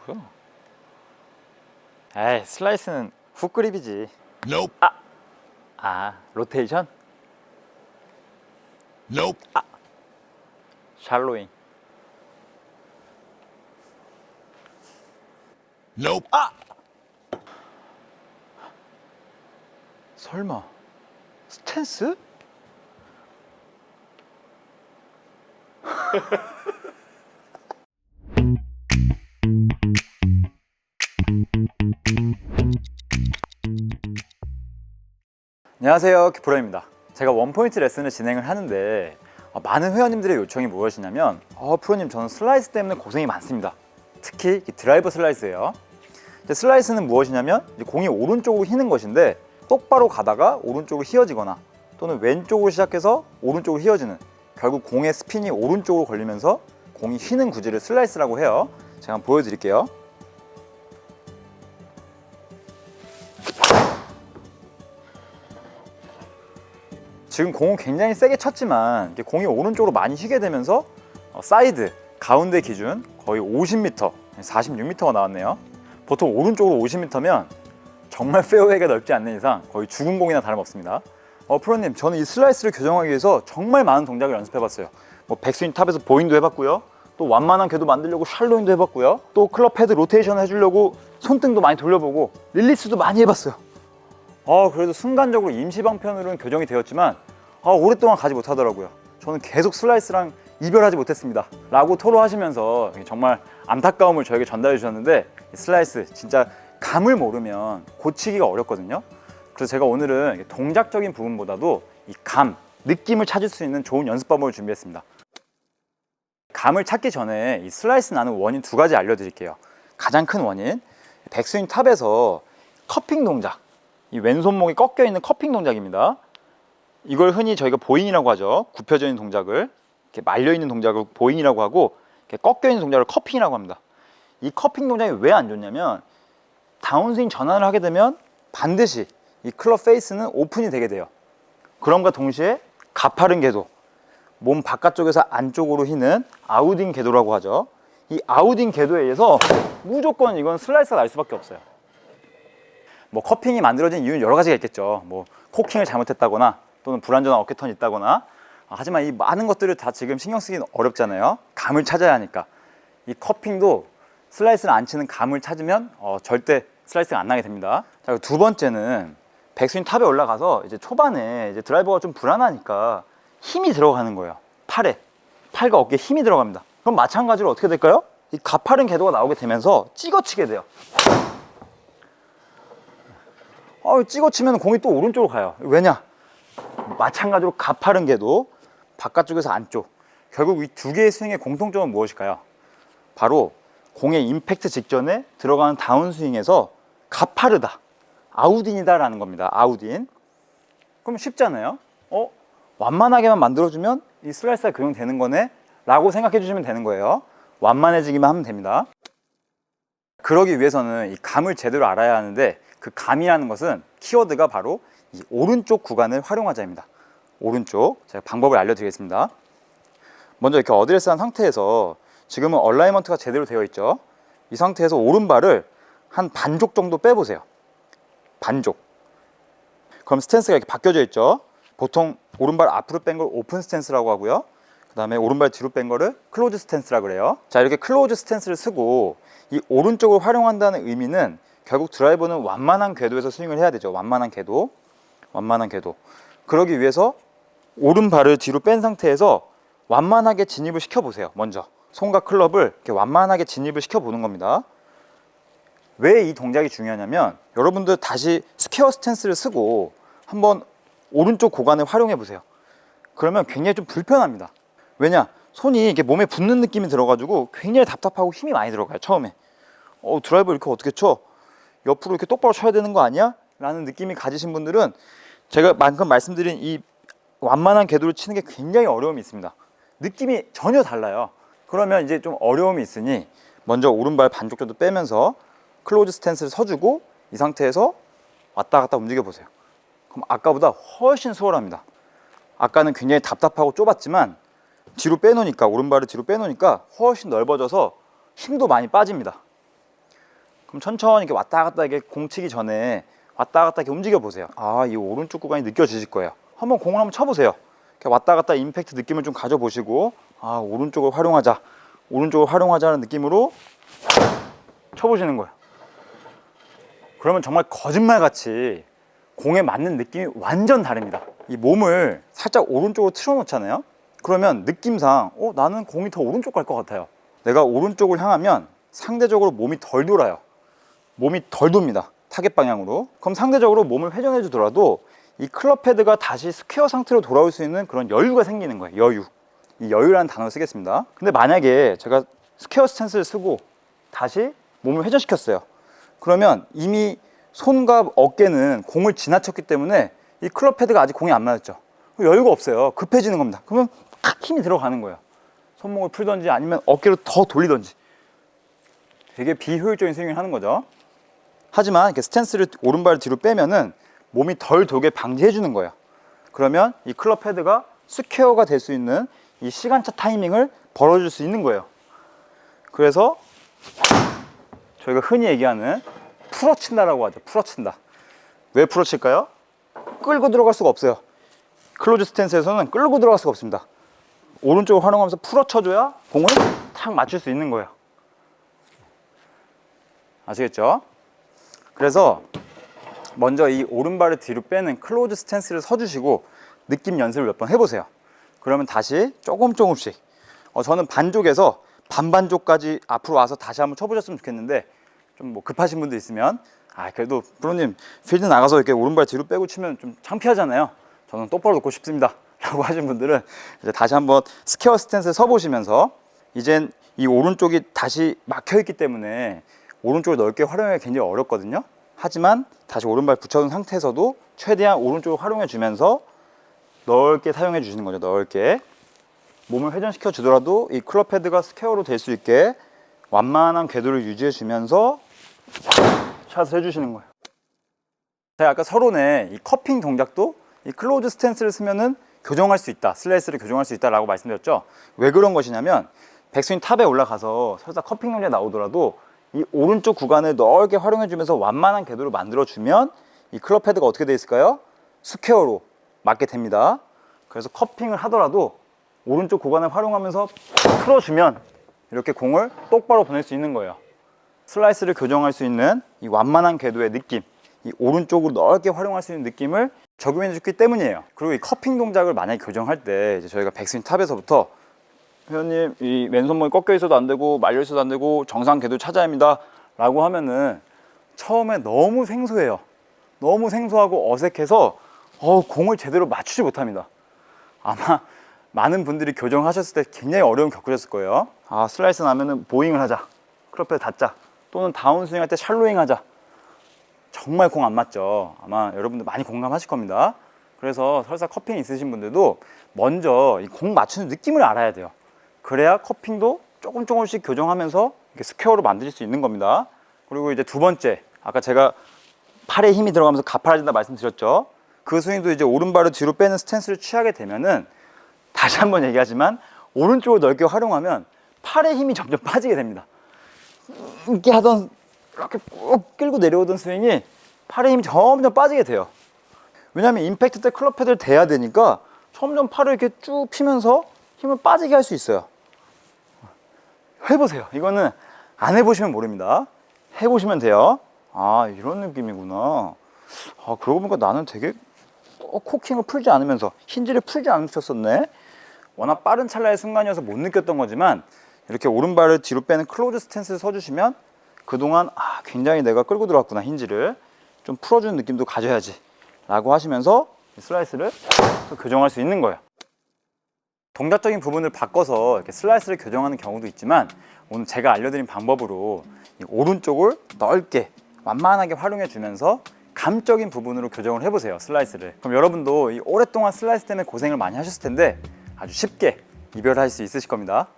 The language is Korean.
뭐야? 에이, 슬라이스는 훅 그립이지. Nope. 로테이션? Nope. 샬로잉. Nope. 설마 스탠스? 안녕하세요, 기프로입니다. 제가 원포인트 레슨을 진행을 하는데 많은 회원님들의 요청이 무엇이냐면 프로님, 저는 슬라이스 때문에 고생이 많습니다. 특히 이 드라이버 슬라이스예요. 슬라이스는 무엇이냐면 공이 오른쪽으로 휘는 것인데 똑바로 가다가 오른쪽으로 휘어지거나 또는 왼쪽으로 시작해서 오른쪽으로 휘어지는, 결국 공의 스핀이 오른쪽으로 걸리면서 공이 휘는 구질을 슬라이스라고 해요. 제가 한번 보여드릴게요. 지금 공은 굉장히 세게 쳤지만 공이 오른쪽으로 많이 휘게 되면서 사이드, 가운데 기준 거의 50m, 46m가 나왔네요. 보통 오른쪽으로 50m면 정말 페어웨이가 넓지 않는 이상 거의 죽은 공이나 다름없습니다. 프로님, 저는 이 슬라이스를 교정하기 위해서 정말 많은 동작을 연습해봤어요. 백스윙 탑에서 보인도 해봤고요, 또 완만한 궤도 만들려고 샬로잉도 해봤고요, 또 클럽 헤드 로테이션 해주려고 손등도 많이 돌려보고 릴리스도 많이 해봤어요. 그래도 순간적으로 임시방편으로는 교정이 되었지만 오랫동안 가지 못하더라고요. 저는 계속 슬라이스랑 이별하지 못했습니다 라고 토로하시면서 정말 안타까움을 저에게 전달해 주셨는데, 슬라이스 진짜 감을 모르면 고치기가 어렵거든요. 그래서 제가 오늘은 동작적인 부분보다도 이 감, 느낌을 찾을 수 있는 좋은 연습 방법을 준비했습니다. 감을 찾기 전에 이 슬라이스 나는 원인 두 가지 알려드릴게요. 가장 큰 원인, 백스윙 탑에서 커핑 동작, 이 왼손목이 꺾여 있는 커핑 동작입니다. 이걸 흔히 저희가 보잉이라고 하죠. 굽혀져 있는 동작을, 이렇게 말려 있는 동작을 보잉이라고 하고, 이렇게 꺾여 있는 동작을 커핑이라고 합니다. 이 커핑 동작이 왜 안 좋냐면, 다운스윙 전환을 하게 되면 반드시 이 클럽 페이스는 오픈이 되게 돼요. 그럼과 동시에 가파른 궤도, 몸 바깥쪽에서 안쪽으로 휘는 아웃인 궤도라고 하죠. 이 아웃인 궤도에 의해서 무조건 이건 슬라이스가 날 수밖에 없어요. 커핑이 만들어진 이유는 여러 가지가 있겠죠. 코킹을 잘못했다거나 또는 불안전한 어깨턴이 있다거나. 하지만 이 많은 것들을 다 지금 신경 쓰기는 어렵잖아요. 감을 찾아야 하니까. 이 커핑도 슬라이스를 안 치는 감을 찾으면 절대 슬라이스가 안 나게 됩니다. 자, 두 번째는 백스윙 탑에 올라가서 이제 초반에 이제 드라이버가 좀 불안하니까 힘이 들어가는 거예요. 팔과 어깨에 힘이 들어갑니다. 그럼 마찬가지로 어떻게 될까요? 이 가파른 궤도가 나오게 되면서 찍어치게 돼요. 찍어치면 공이 또 오른쪽으로 가요. 왜냐? 마찬가지로 가파른 궤도, 바깥쪽에서 안쪽. 결국 이 두 개의 스윙의 공통점은 무엇일까요? 바로 공의 임팩트 직전에 들어가는 다운스윙에서 가파르다, 아웃인이다 라는 겁니다. 아웃인. 그럼 쉽잖아요. 완만하게만 만들어주면 이 슬라이스가 교정되는 거네 라고 생각해 주시면 되는 거예요. 완만해지기만 하면 됩니다. 그러기 위해서는 이 감을 제대로 알아야 하는데, 그 감이라는 것은 키워드가 바로 이 오른쪽 구간을 활용하자입니다. 오른쪽. 제가 방법을 알려드리겠습니다. 먼저 이렇게 어드레스한 상태에서, 지금은 얼라이먼트가 제대로 되어 있죠. 이 상태에서 오른발을 한 반쪽 정도 빼보세요. 반쪽. 그럼 스탠스가 이렇게 바뀌어져 있죠. 보통 오른발 앞으로 뺀 걸 오픈 스탠스라고 하고요, 그 다음에 오른발 뒤로 뺀 거를 클로즈 스탠스라고 그래요. 자, 이렇게 클로즈 스탠스를 쓰고 이 오른쪽을 활용한다는 의미는 결국 드라이버는 완만한 궤도에서 스윙을 해야 되죠. 완만한 궤도. 그러기 위해서 오른발을 뒤로 뺀 상태에서 완만하게 진입을 시켜보세요. 먼저 손과 클럽을 이렇게 완만하게 진입을 시켜보는 겁니다. 왜 이 동작이 중요하냐면, 여러분들 다시 스퀘어 스탠스를 쓰고 한번 오른쪽 고관을 활용해 보세요. 그러면 굉장히 좀 불편합니다. 왜냐? 손이 이렇게 몸에 붙는 느낌이 들어가지고 굉장히 답답하고 힘이 많이 들어가요. 처음에 드라이버 이렇게 어떻게 쳐? 옆으로 이렇게 똑바로 쳐야 되는 거 아니야? 라는 느낌이 가지신 분들은 제가 방금 말씀드린 이 완만한 궤도를 치는 게 굉장히 어려움이 있습니다. 느낌이 전혀 달라요. 그러면 이제 좀 어려움이 있으니 먼저 오른발 반쪽 정도 빼면서 클로즈 스탠스를 서주고 이 상태에서 왔다 갔다 움직여 보세요. 그럼 아까보다 훨씬 수월합니다. 아까는 굉장히 답답하고 좁았지만 뒤로 빼놓으니까, 오른발을 뒤로 빼놓으니까 훨씬 넓어져서 힘도 많이 빠집니다. 그럼 천천히 이렇게 왔다 갔다 이렇게 공 치기 전에 왔다 갔다 이렇게 움직여 보세요. 아, 이 오른쪽 구간이 느껴지실 거예요. 한번 공을 한번 쳐보세요. 이렇게 왔다 갔다 임팩트 느낌을 좀 가져보시고, 아, 오른쪽을 활용하자, 오른쪽을 활용하자는 느낌으로 쳐보시는 거예요. 그러면 정말 거짓말같이 공에 맞는 느낌이 완전 다릅니다. 이 몸을 살짝 오른쪽으로 틀어놓잖아요. 그러면 느낌상 나는 공이 더 오른쪽 갈 것 같아요. 내가 오른쪽을 향하면 상대적으로 몸이 덜 돌아요. 몸이 덜 돕니다. 타겟 방향으로. 그럼 상대적으로 몸을 회전해 주더라도 이 클럽 헤드가 다시 스퀘어 상태로 돌아올 수 있는 그런 여유가 생기는 거예요. 여유. 이 여유라는 단어를 쓰겠습니다. 근데 만약에 제가 스퀘어 스탠스를 쓰고 다시 몸을 회전시켰어요. 그러면 이미 손과 어깨는 공을 지나쳤기 때문에 이 클럽 헤드가 아직 공이 안 맞았죠. 여유가 없어요. 급해지는 겁니다. 그러면 탁 힘이 들어가는 거예요. 손목을 풀던지 아니면 어깨로 더 돌리던지. 되게 비효율적인 스윙을 하는 거죠. 하지만 이렇게 스탠스를 오른발 뒤로 빼면은 몸이 덜 돌게 방지해 주는 거예요. 그러면 이 클럽 헤드가 스퀘어가 될 수 있는 이 시간차 타이밍을 벌어줄 수 있는 거예요. 그래서 저희가 흔히 얘기하는 풀어친다라고 하죠. 풀어친다. 왜 풀어칠까요? 끌고 들어갈 수가 없어요. 클로즈 스탠스에서는 끌고 들어갈 수가 없습니다. 오른쪽을 활용하면서 풀어쳐줘야 공을 탁 맞출 수 있는 거예요. 아시겠죠? 그래서 먼저 이 오른발을 뒤로 빼는 클로즈 스탠스를 서주시고 느낌 연습을 몇 번 해보세요. 그러면 다시 조금씩 저는 반쪽에서 반반쪽까지 앞으로 와서 다시 한번 쳐보셨으면 좋겠는데 좀 뭐 급하신 분도 있으면 그래도 프로님 필드 나가서 이렇게 오른발 뒤로 빼고 치면 좀 창피하잖아요. 저는 똑바로 놓고 싶습니다 라고 하신 분들은 이제 다시 한번 스퀘어 스탠스에 서보시면서 이젠 이 오른쪽이 다시 막혀있기 때문에 오른쪽을 넓게 활용하기가 굉장히 어렵거든요. 하지만 다시 오른발 붙여둔 상태에서도 최대한 오른쪽을 활용해 주면서 넓게 사용해 주시는 거죠. 넓게 몸을 회전시켜 주더라도 이 클럽 헤드가 스퀘어로 될 수 있게 완만한 궤도를 유지해 주면서 샷을 해주시는 거예요. 제가 아까 서론에 이 커핑 동작도 이 클로즈 스탠스를 쓰면은 교정할 수 있다, 슬라이스를 교정할 수 있다라고 말씀드렸죠. 왜 그런 것이냐면 백스윙 탑에 올라가서 설사 커핑 동작이 나오더라도 이 오른쪽 구간을 넓게 활용해 주면서 완만한 궤도를 만들어 주면 이 클럽 헤드가 어떻게 되어 있을까요? 스퀘어로 맞게 됩니다. 그래서 커핑을 하더라도 오른쪽 구간을 활용하면서 풀어주면 이렇게 공을 똑바로 보낼 수 있는 거예요. 슬라이스를 교정할 수 있는 이 완만한 궤도의 느낌, 이 오른쪽으로 넓게 활용할 수 있는 느낌을 적용해 줬기 때문이에요. 그리고 이 커핑 동작을 만약에 교정할 때 이제 저희가 백스윙 탑에서부터 회원님 이 왼손목이 꺾여 있어도 안 되고 말려 있어도 안 되고 정상 궤도 찾아야 합니다 라고 하면은 처음에 너무 생소해요. 너무 생소하고 어색해서 공을 제대로 맞추지 못합니다. 아마 많은 분들이 교정하셨을 때 굉장히 어려움 겪으셨을 거예요. 슬라이스 나면은 보잉을 하자, 클럽 헤드 닫자, 또는 다운스윙 할 때 샬로잉 하자. 정말 공 안 맞죠. 아마 여러분들 많이 공감하실 겁니다. 그래서 설사 커핑 있으신 분들도 먼저 이 공 맞추는 느낌을 알아야 돼요. 그래야 커핑도 조금씩 교정하면서 이렇게 스퀘어로 만드실 수 있는 겁니다. 그리고 이제 두 번째, 아까 제가 팔에 힘이 들어가면서 가파라진다 말씀드렸죠. 그 스윙도 이제 오른발을 뒤로 빼는 스탠스를 취하게 되면은 다시 한번 얘기하지만 오른쪽을 넓게 활용하면 팔에 힘이 점점 빠지게 됩니다. 이렇게 하던 이렇게 꾹 끌고 내려오던 스윙이 팔에 힘이 점점 빠지게 돼요. 왜냐하면 임팩트 때 클럽 헤드를 대야 되니까 점점 팔을 이렇게 쭉 피면서 힘을 빠지게 할 수 있어요. 해보세요. 이거는 안 해보시면 모릅니다. 해보시면 돼요. 이런 느낌이구나. 그러고 보니까 나는 되게 코킹을 풀지 않으면서 힌지를 풀지 않으면서 쳤었네. 워낙 빠른 찰나의 순간이어서 못 느꼈던 거지만 이렇게 오른발을 뒤로 빼는 클로즈 스탠스를 서주시면 그동안 굉장히 내가 끌고 들어왔구나, 힌지를 좀 풀어주는 느낌도 가져야지 라고 하시면서 슬라이스를 또 교정할 수 있는 거예요. 동작적인 부분을 바꿔서 이렇게 슬라이스를 교정하는 경우도 있지만 오늘 제가 알려드린 방법으로 이 오른쪽을 넓게 완만하게 활용해 주면서 감적인 부분으로 교정을 해보세요, 슬라이스를. 그럼 여러분도 이 오랫동안 슬라이스 때문에 고생을 많이 하셨을 텐데 아주 쉽게 이별할 수 있으실 겁니다.